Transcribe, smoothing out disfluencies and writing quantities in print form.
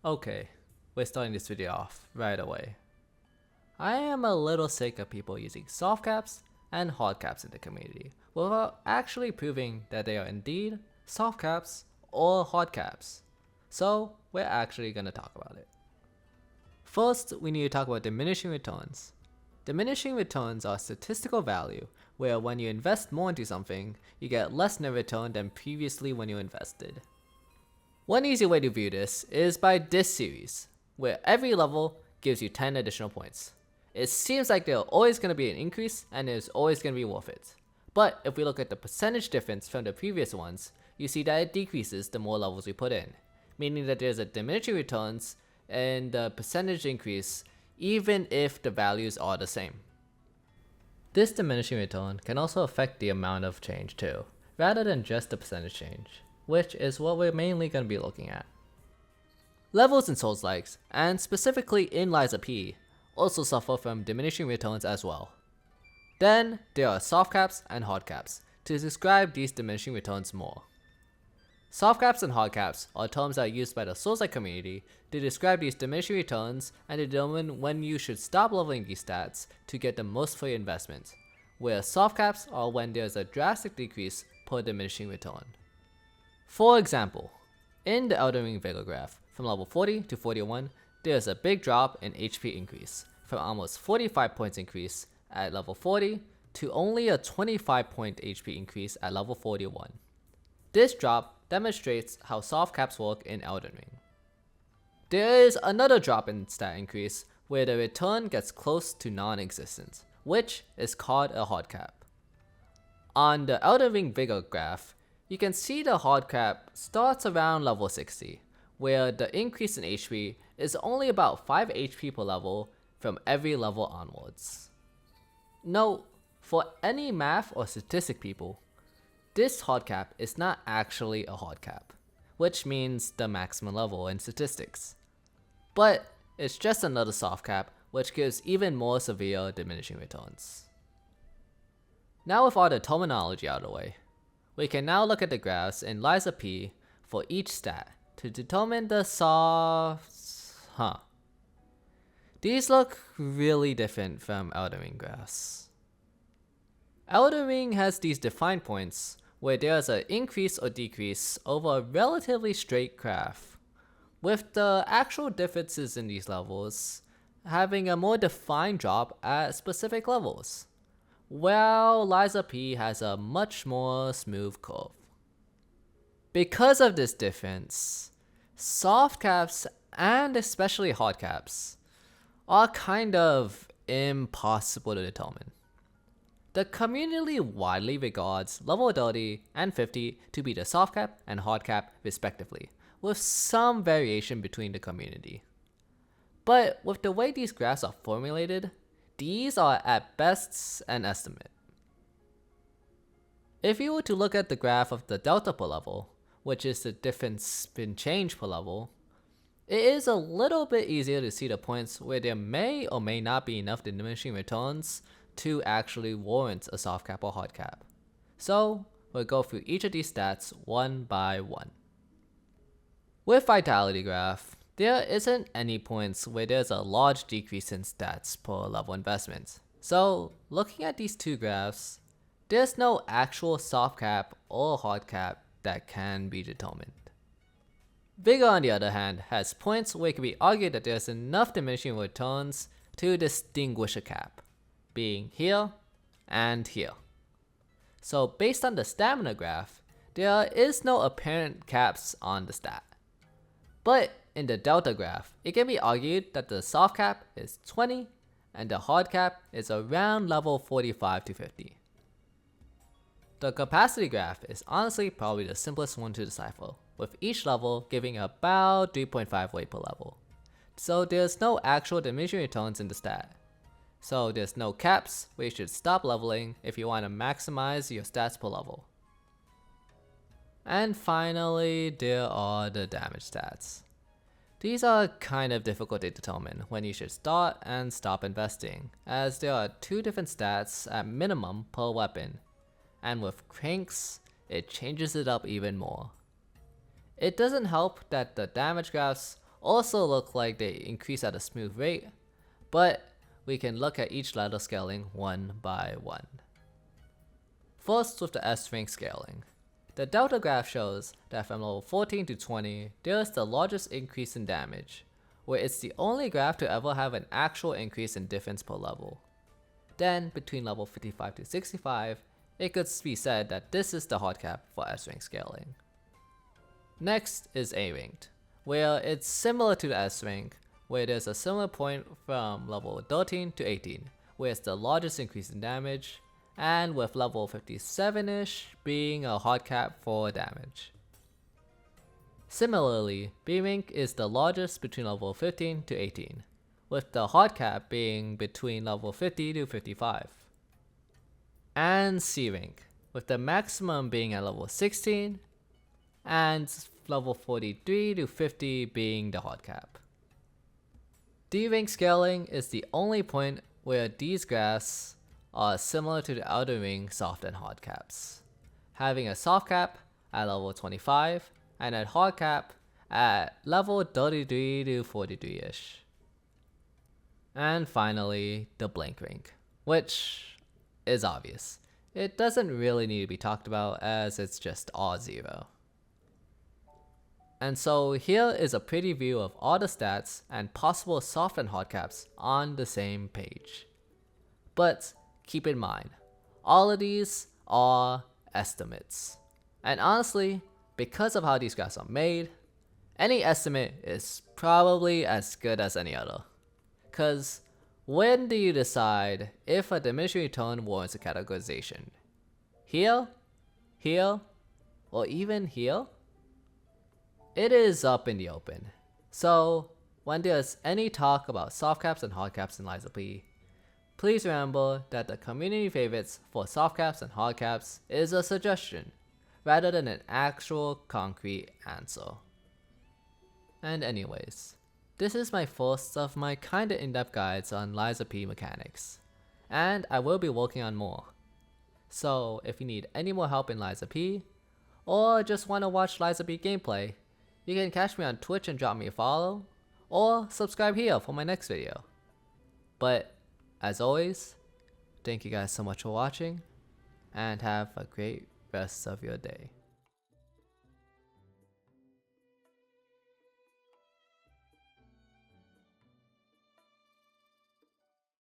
Okay, we're starting this video off right away. I am a little sick of people using soft caps and hard caps in the community without actually proving that they are indeed soft caps or hard caps. So we're actually going to talk about it. First, we need to talk about diminishing returns. Diminishing returns are statistical value where when you invest more into something, you get less in return than previously when you invested. One easy way to view this is by this series, where every level gives you 10 additional points. It seems like there's always going to be an increase and it's always going to be worth it. But if we look at the percentage difference from the previous ones, you see that it decreases the more levels we put in, meaning that there's a diminishing returns and the percentage increase even if the values are the same. This diminishing return can also affect the amount of change too, rather than just the percentage change, which is what we're mainly going to be looking at. Levels in Soulslikes, and specifically in Lies of P, also suffer from diminishing returns as well. Then there are soft caps and hard caps to describe these diminishing returns more. Soft caps and hard caps are terms that are used by the Soulslike community to describe these diminishing returns and determine when you should stop leveling these stats to get the most for your investment, where soft caps are when there's a drastic decrease per diminishing return. For example, in the Elden Ring Vigor graph, from level 40 to 41, there's a big drop in HP increase, from almost 45 points increase at level 40 to only a 25 point HP increase at level 41. This drop demonstrates how soft caps work in Elden Ring. There is another drop in stat increase where the return gets close to non-existent, which is called a hard cap. On the Elden Ring Vigor graph, you can see the hard cap starts around level 60, where the increase in HP is only about 5 HP per level from every level onwards. Note, for any math or statistic people, this hard cap is not actually a hard cap, which means the maximum level in statistics. But it's just another soft cap which gives even more severe diminishing returns. Now with all the terminology out of the way, we can now look at the graphs in Lies of P for each stat to determine the These look really different from Elden Ring graphs. Elden Ring has these defined points where there's an increase or decrease over a relatively straight graph, with the actual differences in these levels having a more defined drop at specific levels, while Lies of P has a much more smooth curve. Because of this difference, soft caps and especially hard caps are kind of impossible to determine. The community widely regards level 30 and 50 to be the soft cap and hard cap respectively, with some variation between the community. But with the way these graphs are formulated, these are at best an estimate. If you were to look at the graph of the delta per level, which is the difference in change per level, it is a little bit easier to see the points where there may or may not be enough diminishing returns to actually warrant a soft cap or hard cap. So we'll go through each of these stats one by one. With Vitality graph, there isn't any points where there's a large decrease in stats per level investment. So looking at these two graphs, there's no actual soft cap or hard cap that can be determined. Vigor on the other hand has points where it can be argued that there's enough diminishing returns to distinguish a cap, being here and here. So based on the stamina graph, there is no apparent caps on the stat. But in the delta graph, it can be argued that the soft cap is 20 and the hard cap is around level 45 to 50. The capacity graph is honestly probably the simplest one to decipher, with each level giving about 3.5 weight per level. So there's no actual diminishing returns in the stat. So there's no caps where you should stop leveling if you want to maximize your stats per level. And finally, there are the damage stats. These are kind of difficult to determine when you should start and stop investing, as there are two different stats at minimum per weapon, and with cranks, it changes it up even more. It doesn't help that the damage graphs also look like they increase at a smooth rate, but we can look at each letter scaling one by one. First, with the S rank scaling. The delta graph shows that from level 14 to 20, there is the largest increase in damage, where it's the only graph to ever have an actual increase in difference per level. Then, between level 55 to 65, it could be said that this is the hard cap for S rank scaling. Next is A ranked, where it's similar to the S rank, where there's a similar point from level 13 to 18, where it's the largest increase in damage, and with level 57ish being a hard cap for damage. Similarly, B rank is the largest between level 15 to 18, with the hard cap being between level 50 to 55. And C rank, with the maximum being at level 16, and level 43 to 50 being the hard cap. D rank scaling is the only point where these graphs are similar to the Elden Ring soft and hard caps, having a soft cap at level 25 and a hard cap at level 33 to 43ish. And finally, the blank rank, which is obvious. It doesn't really need to be talked about as it's just all 0. And so here is a pretty view of all the stats and possible soft and hard caps on the same page. But keep in mind, all of these are estimates. And honestly, because of how these graphs are made, any estimate is probably as good as any other. Cause when do you decide if a diminishing return warrants a categorization? Here? Here? Or even here? It is up in the open. So when there's any talk about soft caps and hard caps in Lies of P, please remember that the community favorites for soft caps and hard caps is a suggestion, rather than an actual concrete answer. And anyways, this is my first of my kinda in-depth guides on Lies of P mechanics, and I will be working on more. So if you need any more help in Lies of P, or just want to watch Lies of P gameplay, you can catch me on Twitch and drop me a follow, or subscribe here for my next video. But as always, thank you guys so much for watching, and have a great rest of your day.